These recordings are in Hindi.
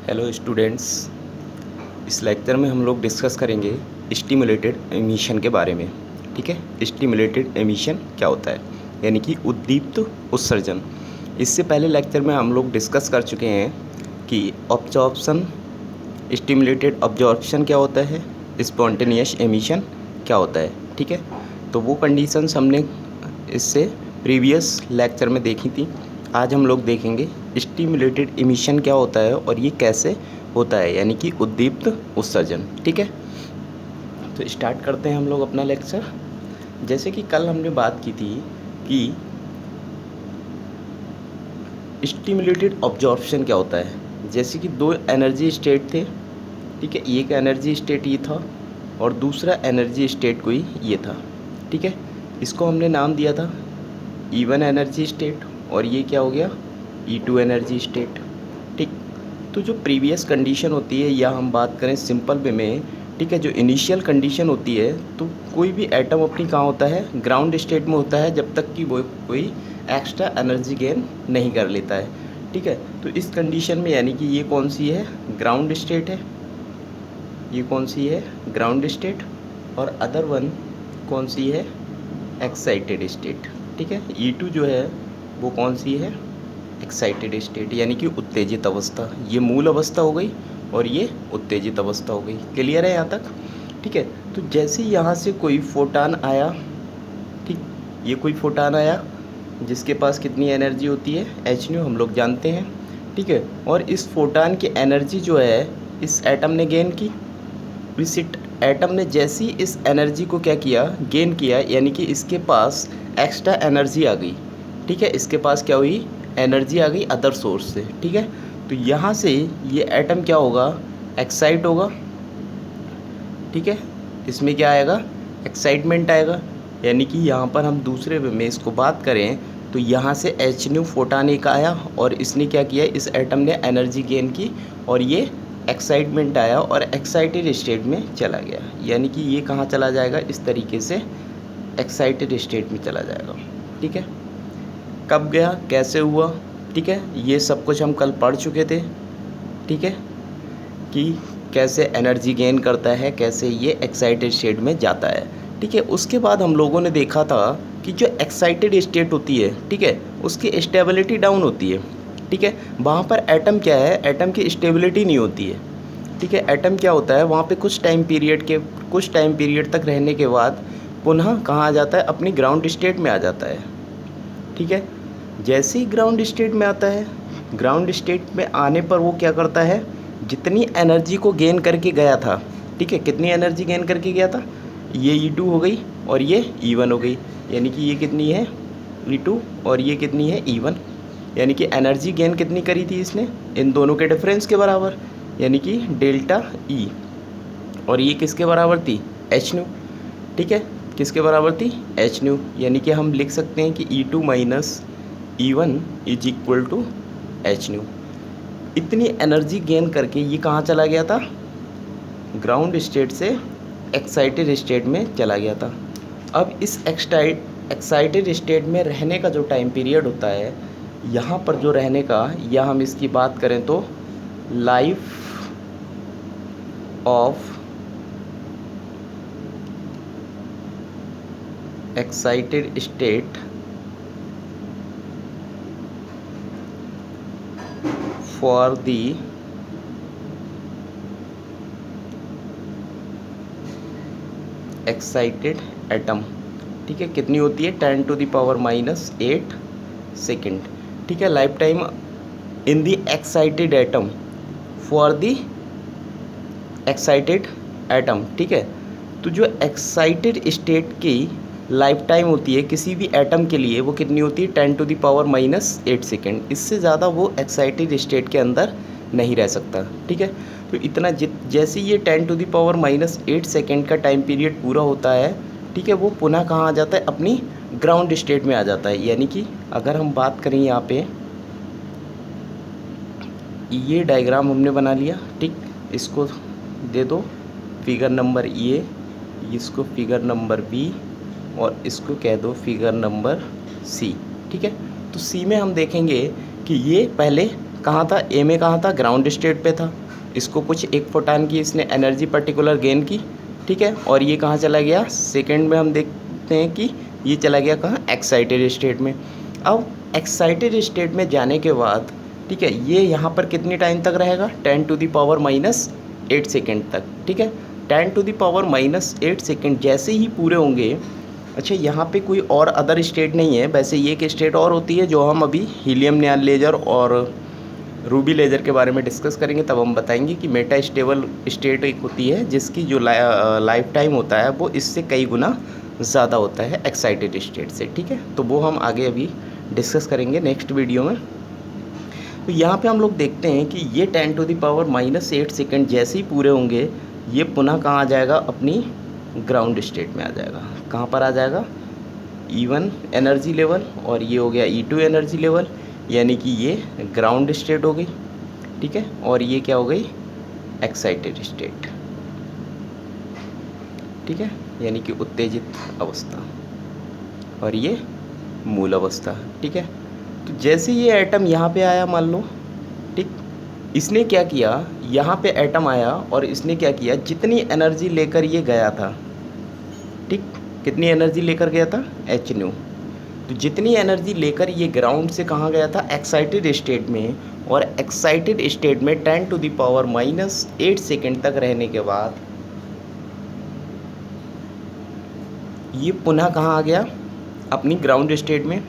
Hello students. इस लेक्चर में हम लोग डिस्कस करेंगे स्टिमुलेटेड एमिशन के बारे में। ठीक है, स्टिमुलेटेड एमिशन क्या होता है, यानी कि उद्दीप्त उत्सर्जन। इससे पहले लेक्चर में हम लोग डिस्कस कर चुके हैं कि ऑब्जॉर्प्शन, स्टिमुलेटेड ऑब्जॉर्प्शन क्या होता है, स्पॉन्टेनियस एमिशन क्या होता है। ठीक है, तो वो कंडीशंस हमने इससे प्रीवियस लेक्चर में देखी थी। आज हम लोग देखेंगे स्टिमुलेटेड एमिशन क्या होता है और ये कैसे होता है, यानी कि उद्दीप्त उत्सर्जन। ठीक है, तो स्टार्ट करते हैं हम लोग अपना लेक्चर। जैसे कि कल हमने बात की थी कि स्टिमुलेटेड ऑब्जॉर्प्शन क्या होता है। जैसे कि दो एनर्जी स्टेट थे, ठीक है, एक एनर्जी स्टेट ये था और दूसरा एनर्जी स्टेट कोई ये था। ठीक है, इसको हमने नाम दिया था E1 एनर्जी स्टेट और ये क्या हो गया, E2 एनर्जी स्टेट। ठीक, तो जो प्रीवियस कंडीशन होती है, या हम बात करें सिंपल वे में, ठीक है, जो इनिशियल कंडीशन होती है, तो कोई भी एटम अपनी कहाँ होता है, ग्राउंड स्टेट में होता है, जब तक कि वो कोई एक्स्ट्रा एनर्जी गेन नहीं कर लेता है। ठीक है, तो इस कंडीशन में यानी कि ये कौन सी है, ग्राउंड स्टेट है, ये कौन सी है, ग्राउंड स्टेट, और अदर वन कौन सी है, एक्साइटेड स्टेट। ठीक है, E2 जो है वो कौन सी है, एक्साइटेड स्टेट, यानी कि उत्तेजित अवस्था। ये मूल अवस्था हो गई और ये उत्तेजित अवस्था हो गई। क्लियर है यहाँ तक। ठीक है, तो जैसे यहाँ से कोई फोटान आया, ठीक, ये कोई फोटान आया जिसके पास कितनी एनर्जी होती है, h न्यू हम लोग जानते हैं। ठीक है, और इस फोटान की एनर्जी जो है इस एटम ने गेन की। इस एटम ने जैसी इस एनर्जी को क्या किया, गेन किया, यानी कि इसके पास एक्स्ट्रा एनर्जी आ गई। ठीक है, इसके पास क्या हुई, एनर्जी आ गई अदर सोर्स से। ठीक है, तो यहाँ से ये एटम क्या होगा, एक्साइट होगा। ठीक है, इसमें क्या आएगा, एक्साइटमेंट आएगा। यानी कि यहाँ पर हम दूसरे वे में इसको बात करें तो यहाँ से h न्यू फोटान एक आया और इसने क्या किया, इस एटम ने एनर्जी गेन की और ये एक्साइटमेंट आया और एक्साइटेड स्टेट में चला गया। यानी कि ये कहाँ चला जाएगा, इस तरीके से एक्साइटेड स्टेट में चला जाएगा। ठीक है, कब गया, कैसे हुआ, ठीक है, ये सब कुछ हम कल पढ़ चुके थे। ठीक है, कि कैसे एनर्जी गेन करता है, कैसे ये एक्साइटेड स्टेट में जाता है। ठीक है, उसके बाद हम लोगों ने देखा था कि जो एक्साइटेड स्टेट होती है, ठीक है, उसकी स्टेबिलिटी डाउन होती है। ठीक है, वहाँ पर एटम क्या है, एटम की स्टेबिलिटी नहीं होती है। ठीक है, एटम क्या होता है, वहाँ पे कुछ टाइम पीरियड तक रहने के बाद पुनः कहाँ आ जाता है, अपनी ग्राउंड स्टेट में आ जाता है। ठीक है, जैसे ही ग्राउंड स्टेट में आता है, ग्राउंड स्टेट में आने पर वो क्या करता है, जितनी एनर्जी को गेन करके गया था, ठीक है, कितनी एनर्जी गेन करके गया था, ये E2 हो गई और ये E1 हो गई। यानी कि ये कितनी है, E2, और ये कितनी है, E1। यानी कि एनर्जी गेन कितनी करी थी इसने, इन दोनों के डिफरेंस के बराबर, यानी कि डेल्टा E। और ये किसके बराबर थी, h न्यू। ठीक है, किसके बराबर थी, h न्यू। यानी कि हम लिख सकते हैं कि E2 minus E1 is equal to h nu. इतनी एनर्जी गेन करके ये कहाँ चला गया था, ग्राउंड स्टेट से एक्साइटेड स्टेट में चला गया था। अब इस एक्साइटेड स्टेट में रहने का जो टाइम पीरियड होता है, यहाँ पर जो रहने का, या हम इसकी बात करें तो life of excited state for the excited atom, ठीक है, कितनी होती है, 10⁻⁻8 सेकेंड। ठीक है, life time in the excited atom for the excited atom. ठीक है, तो जो एक्साइटेड स्टेट की लाइफ टाइम होती है किसी भी एटम के लिए, वो कितनी होती है, 10⁻⁻8 सेकेंड। इससे ज़्यादा वो एक्साइटेड स्टेट के अंदर नहीं रह सकता। ठीक है, तो इतना जैसे ये 10⁻⁻8 सेकेंड का टाइम पीरियड पूरा होता है, ठीक है, वो पुनः कहाँ आ जाता है, अपनी ग्राउंड स्टेट में आ जाता है। यानी कि अगर हम बात करें यहाँ पे, ये डायग्राम हमने बना लिया, ठीक, इसको दे दो फिगर नंबर ए, इसको फिगर नंबर बी, और इसको कह दो फिगर नंबर सी। ठीक है, तो सी में हम देखेंगे कि ये पहले कहाँ था, ए में कहाँ था, ग्राउंड स्टेट पे था। इसको कुछ एक फोटान की इसने एनर्जी पर्टिकुलर गेन की, ठीक है। और ये कहाँ चला गया, सेकंड में हम देखते हैं कि ये चला गया कहाँ, एक्साइटेड स्टेट में। अब एक्साइटेड स्टेट में जाने के बाद, ठीक है, ये यहाँ पर कितनी टाइम तक रहेगा, 10⁻⁻8 सेकेंड तक, ठीक है। 10⁻⁻8 सेकेंड जैसे ही पूरे होंगे, अच्छा यहाँ पे कोई और अदर स्टेट नहीं है, वैसे ये एक स्टेट और होती है जो हम अभी हीलियम नियॉन लेज़र और रूबी लेज़र के बारे में डिस्कस करेंगे, तब हम बताएंगे कि मेटा स्टेबल स्टेट एक होती है जिसकी जो लाइफ टाइम होता है वो इससे कई गुना ज़्यादा होता है एक्साइटेड स्टेट से, ठीक है। तो वो हम आगे अभी डिस्कस करेंगे नेक्स्ट वीडियो में। तो यहाँ पे हम लोग देखते हैं कि ये 10⁻⁻8 सेकेंड जैसे ही पूरे होंगे, ये पुनः कहाँ आ जाएगा, अपनी ग्राउंड स्टेट में आ जाएगा। कहाँ पर आ जाएगा, E1 एनर्जी लेवल, और ये हो गया E2 एनर्जी लेवल, यानी कि ये ग्राउंड स्टेट हो गई, ठीक है। और ये क्या हो गई, एक्साइटेड स्टेट, ठीक है, यानी कि उत्तेजित अवस्था, और ये मूल अवस्था, ठीक है। तो जैसे ये एटम यहाँ पे आया मान लो, ठीक, इसने क्या किया, यहाँ पे एटम आया और इसने क्या किया, जितनी एनर्जी लेकर ये गया था, ठीक, कितनी एनर्जी लेकर गया था, hν। तो जितनी एनर्जी लेकर ये ग्राउंड से कहाँ गया था, एक्साइटेड स्टेट में, और एक्साइटेड स्टेट में 10⁻⁻8 सेकेंड तक रहने के बाद ये पुनः कहाँ आ गया, अपनी ग्राउंड स्टेट में,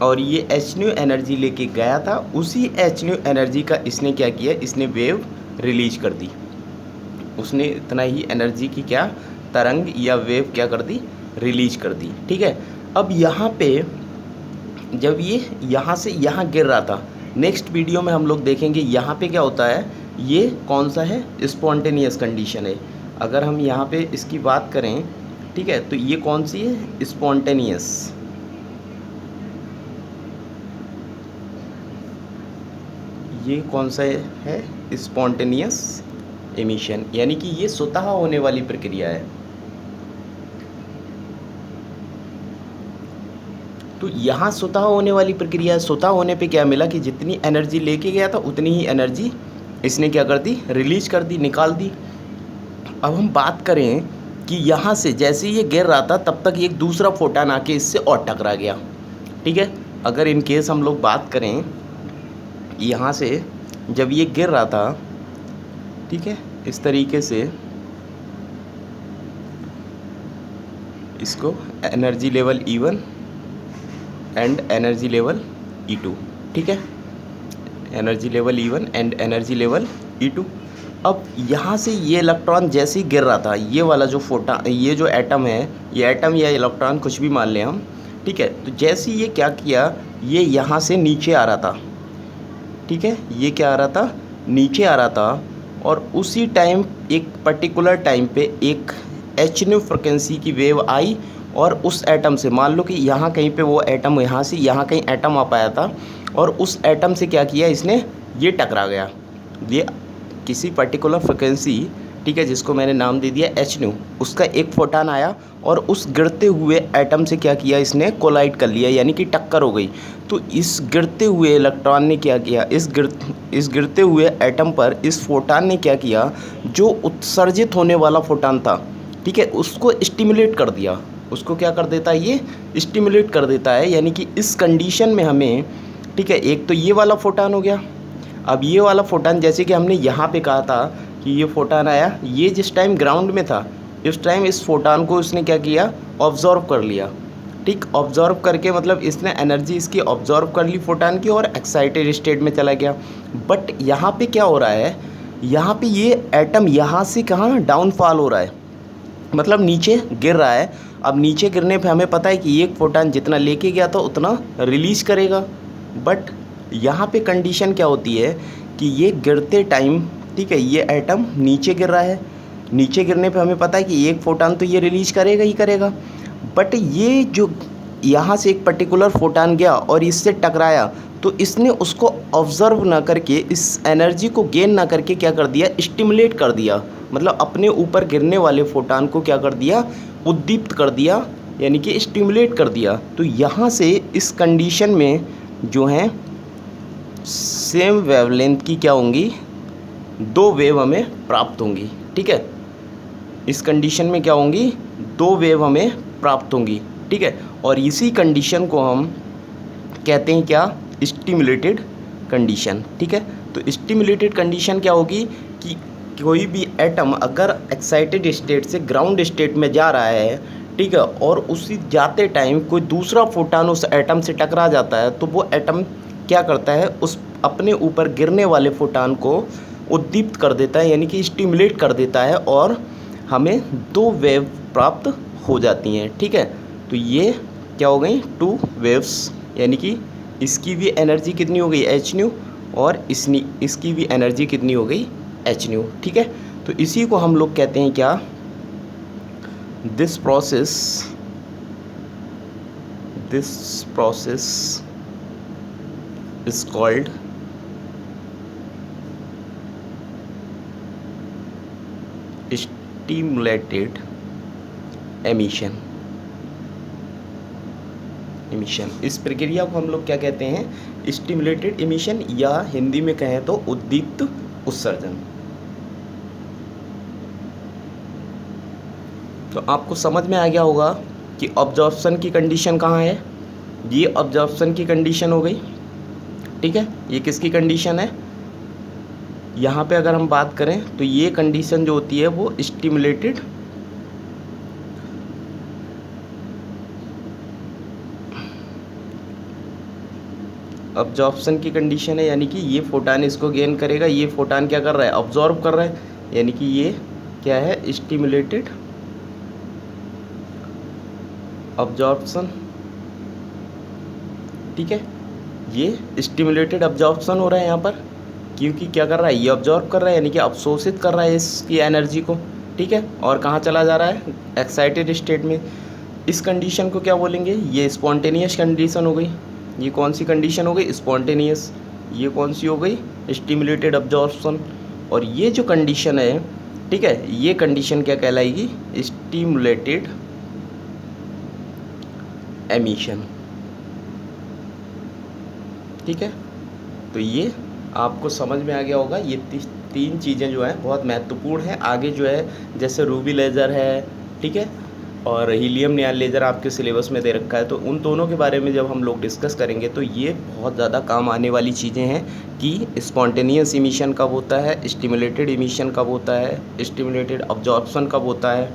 और ये hν एनर्जी लेके गया था। उसी hν एनर्जी का इसने क्या किया, इसने वेव रिलीज कर दी, उसने इतना ही एनर्जी की क्या, तरंग या वेव क्या कर दी, रिलीज कर दी, ठीक है। अब यहाँ पे जब ये यहाँ से यहाँ गिर रहा था, नेक्स्ट वीडियो में हम लोग देखेंगे यहाँ पे क्या होता है, ये कौन सा है, स्पॉन्टेनियस कंडीशन है। अगर हम यहाँ पे इसकी बात करें, ठीक है, तो ये कौन सी है, स्पॉन्टेनियस, ये कौन सा है, स्पॉन्टेनियस एमिशन, यानी कि ये स्वतः होने वाली प्रक्रिया है। तो यहाँ स्वतः होने वाली प्रक्रिया, स्वतः होने पे क्या मिला कि जितनी एनर्जी लेके गया था उतनी ही एनर्जी इसने क्या कर दी, रिलीज कर दी, निकाल दी। अब हम बात करें कि यहाँ से जैसे ये गिर रहा था तब तक एक दूसरा फोटान आके इससे और टकरा गया, ठीक है। अगर इन केस हम लोग बात करें, यहाँ से जब ये गिर रहा था, ठीक है, इस तरीके से इसको energy level E1 and energy level E2, ठीक है, energy level E1 and energy level E2। अब यहाँ से ये इलेक्ट्रॉन जैसे ही गिर रहा था, ये वाला जो फोटान, ये जो एटम है, ये एटम या इलेक्ट्रॉन कुछ भी मान लें हम, ठीक है। तो जैसे ये क्या किया, ये यहाँ से नीचे आ रहा था, ठीक है, ये क्या आ रहा था, नीचे आ रहा था, और उसी टाइम एक पर्टिकुलर टाइम पे एक hν फ्रिक्वेंसी की वेव आई, और उस एटम से, मान लो कि यहाँ कहीं पे वो एटम, यहाँ से यहाँ कहीं एटम आ पाया था, और उस एटम से क्या किया इसने, ये टकरा गया, ये किसी पर्टिकुलर फ्रिक्वेंसी, ठीक है, जिसको मैंने नाम दे दिया hν, उसका एक फोटान आया और उस गिरते हुए एटम से क्या किया, इसने कोलाइड कर लिया, यानी कि टक्कर हो गई। तो इस गिरते हुए इलेक्ट्रॉन ने क्या किया, इस गिरते हुए एटम पर इस फोटान ने क्या किया, जो उत्सर्जित होने वाला फोटान था, ठीक है, उसको स्टिमुलेट कर दिया, उसको क्या कर देता है, ये स्टिमुलेट कर देता है। यानी कि इस कंडीशन में हमें, ठीक है, एक तो ये वाला फोटान हो गया। अब ये वाला फोटान, जैसे कि हमने यहाँ पे कहा था कि ये फोटान आया, ये जिस टाइम ग्राउंड में था, इस टाइम इस फोटान को उसने क्या किया, ऑब्जॉर्व कर लिया, ठीक, ऑब्जॉर्व करके मतलब इसने एनर्जी इसकी ऑब्जॉर्व कर ली फोटान की, और एक्साइटेड स्टेट में चला गया। बट यहाँ पे क्या हो रहा है, यहाँ पे ये एटम यहाँ से कहाँ डाउनफॉल हो रहा है, मतलब नीचे गिर रहा है। अब नीचे गिरने पे हमें पता है कि एक फोटान जितना लेके गया था उतना रिलीज करेगा, बट यहाँ पे कंडीशन क्या होती है कि ये गिरते टाइम, ठीक है, ये एटम नीचे गिर रहा है, नीचे गिरने पे हमें पता है कि एक फोटान तो ये रिलीज करेगा ही करेगा, बट ये जो यहाँ से एक पर्टिकुलर फोटान गया और इससे टकराया, तो इसने उसको ऑब्जर्व ना करके, इस एनर्जी को गेन ना करके क्या कर दिया, स्टिमुलेट कर दिया, मतलब अपने ऊपर गिरने वाले फोटान को क्या कर दिया, उद्दीप्त कर दिया, यानी कि स्टिमुलेट कर दिया। तो यहाँ से इस कंडीशन में जो है सेम वेवलेंथ की क्या होंगी, 2 वेव हमें प्राप्त होंगी। ठीक है, इस कंडीशन में क्या होंगी, 2 वेव हमें प्राप्त होंगी। ठीक है, और इसी कंडीशन को हम कहते हैं क्या, स्टिमुलेटेड कंडीशन। ठीक है, तो स्टिमुलेटेड कंडीशन क्या होगी कि कोई भी एटम अगर एक्साइटेड स्टेट से ग्राउंड स्टेट में जा रहा है, ठीक है, और उसी जाते टाइम कोई दूसरा फोटॉन उस एटम से टकरा जाता है, तो वो एटम क्या करता है, उस अपने ऊपर गिरने वाले फोटॉन को उद्दीप्त कर देता है, यानी कि स्टिमुलेट कर देता है, और हमें 2 वेव प्राप्त हो जाती हैं। ठीक है, तो ये क्या हो गई, 2 वेव्स, यानी कि इसकी भी एनर्जी कितनी हो गई, एच न्यू, और इसकी भी एनर्जी कितनी हो गई, एच न्यू। ठीक है, तो इसी को हम लोग कहते हैं क्या, this process is called stimulated emission. इस प्रक्रिया को हम लोग क्या कहते हैं, स्टिमुलेटेड एमिशन, या हिंदी में कहें तो उद्दीप्त उत्सर्जन। तो आपको समझ में आ गया होगा कि ऑब्जॉर्प्शन की कंडीशन कहाँ है, ये ऑब्जॉर्प्शन की कंडीशन हो गई। ठीक है, ये किसकी कंडीशन है, यहाँ पे अगर हम बात करें तो ये कंडीशन जो होती है वो स्टिमुलेटेड अब्जॉर्प्शन की कंडीशन है, यानी कि ये फोटान इसको गेन करेगा, ये फोटान क्या कर रहा है, अब्जॉर्ब कर रहा है, यानी कि ये क्या है, स्टिमुलेटेड अब्जॉर्प्शन। ठीक है, ये स्टिमुलेटेड अब्जॉर्प्शन हो रहा है यहाँ पर, क्योंकि क्या कर रहा है, ये अब्जॉर्ब कर रहा है, यानी कि अवशोषित कर रहा है इसकी एनर्जी को। ठीक है, और कहाँ चला जा रहा है, एक्साइटेड स्टेट में। इस कंडीशन को क्या बोलेंगे, ये स्पॉन्टेनियस कंडीशन हो गई। ये कौन सी कंडीशन हो गई, स्पॉन्टेनियस। ये कौन सी हो गई, स्टिमुलेटेड अब्जॉर्प्शन। और ये जो कंडीशन है, ठीक है, ये कंडीशन क्या कहलाएगी, स्टिमुलेटेड एमिशन। ठीक है, तो ये आपको समझ में आ गया होगा। ये 3 चीज़ें जो हैं बहुत महत्वपूर्ण हैं। आगे जो है जैसे रूबी लेज़र है, ठीक है, और हीलियम नियॉन लेज़र आपके सिलेबस में दे रखा है, तो उन दोनों के बारे में जब हम लोग डिस्कस करेंगे तो ये बहुत ज़्यादा काम आने वाली चीज़ें हैं कि स्पॉन्टेनियस इमिशन कब होता है, स्टिमुलेटेड इमिशन कब होता है, स्टिमुलेटेड अब्जॉर्प्शन कब होता है।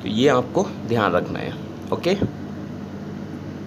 तो ये आपको ध्यान रखना है। ओके।